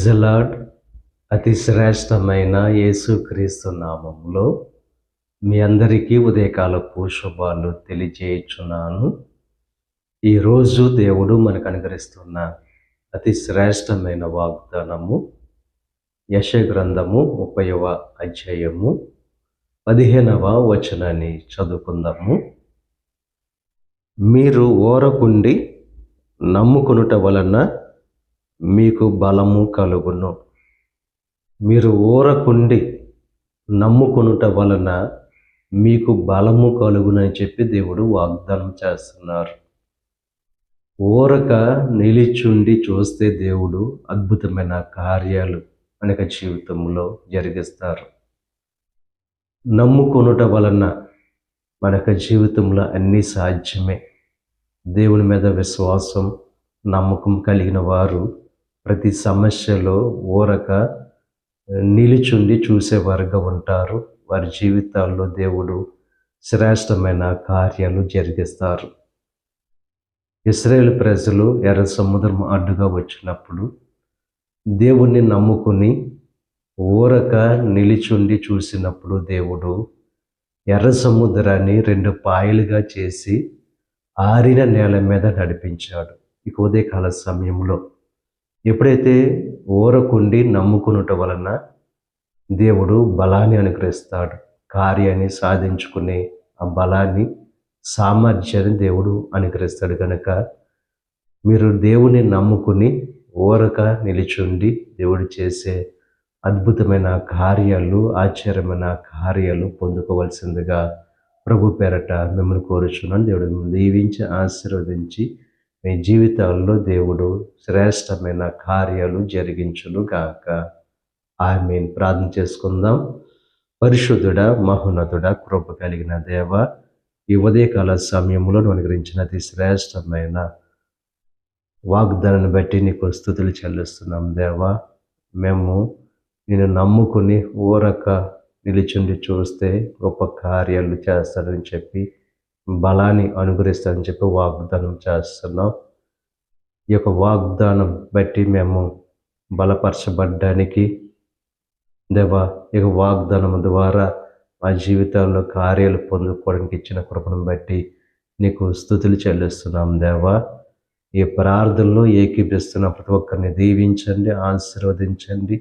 Praise the lord. అతి శ్రేష్టమైన యేసుక్రీస్తు నామములో మీ అందరికీ ఉదయకాలపు శుభాలు తెలియజేయుచున్నాను. ఈరోజు దేవుడు మనకు అనుగ్రహిస్తున్న అతి శ్రేష్టమైన వాగ్దానము యెషయా గ్రంథము 30వ అధ్యాయము 15వ వచనాన్ని చదువుకుందాము. మీరు ఓరకుండి నమ్ముకొనుట వలన మీకు బలము కలుగును. మీరు ఊరకుండి నమ్ముకొనుట వలన మీకు బలము కలుగునని చెప్పి దేవుడు వాగ్దానం చేస్తున్నారు. ఊరక నిలిచుండి చూస్తే దేవుడు అద్భుతమైన కార్యాలు మనక జీవితంలో జరిగిస్తారు. నమ్ముకొనుట వలన మనక జీవితంలో అన్నీ సాధ్యమే. దేవుని మీద విశ్వాసం నమ్మకం కలిగిన వారు ప్రతి సమస్యలో ఊరక నిలిచుండి చూసేవారుగా ఉంటారు. వారి జీవితాల్లో దేవుడు శ్రేష్టమైన కార్యాలు జరిగిస్తారు. ఇశ్రాయేలు ప్రజలు ఎర్ర సముద్రం అడ్డుగా వచ్చినప్పుడు దేవుణ్ణి నమ్ముకుని ఊరక నిలిచుండి చూసినప్పుడు దేవుడు ఎర్ర సముద్రాన్ని 2 పాయలుగా చేసి ఆరిన నేల మీద నడిపించాడు. ఇక ఉదయకాల సమయంలో ఎప్పుడైతే ఊరకుండి నమ్ముకునుట వలన దేవుడు బలాన్ని అనుగ్రహిస్తాడు. కార్యాన్ని సాధించుకునే ఆ బలాన్ని సామర్థ్యాన్ని దేవుడు అనుగ్రహిస్తాడు. కనుక మీరు దేవుని నమ్ముకుని ఊరక నిలిచుండి దేవుడు చేసే అద్భుతమైన కార్యాలు, ఆశ్చర్యమైన కార్యాలు పొందుకోవాల్సిందిగా ప్రభు పేరట మిమ్మల్ని కోరుచున్నాను. దేవుడు మిమ్మల్ని దీవించి ఆశీర్వదించి మీ జీవితాల్లో దేవుడు శ్రేష్టమైన కార్యాలు జరిగించును గాక. ఆమేన్. ప్రార్థన చేసుకుందాం. పరిశుద్ధుడా, మహోన్నతుడా, కృప కలిగిన దేవ, ఈ ఉదయకాల సమయంలో నువ్వు అనుగ్రహించిన అతి శ్రేష్టమైన వాగ్దానాన్ని బట్టి నీకు స్తుతులు చెల్లిస్తున్నాం దేవా. మేము నిన్ను నమ్ముకుని ఊరక నిలిచుండి చూస్తే గొప్ప కార్యాలు చేస్తాడని చెప్పి బలాన్ని అనుగ్రహిస్తాడని చెప్పి వాగ్దానం చేస్తున్నాం. ఈ యొక్క వాగ్దానం బట్టి మేము బలపరచబడ్డానికి దేవా, ఈ వాగ్దానం ద్వారా మా జీవితాల్లో కార్యాలు పొందుకోవడానికి ఇచ్చిన కృపను బట్టి నీకు స్తుతులు చెల్లిస్తున్నాం దేవా. ఈ ప్రార్థనలో ఏకీపిస్తున్న ప్రతి ఒక్కరిని దీవించండి, ఆశీర్వదించండి.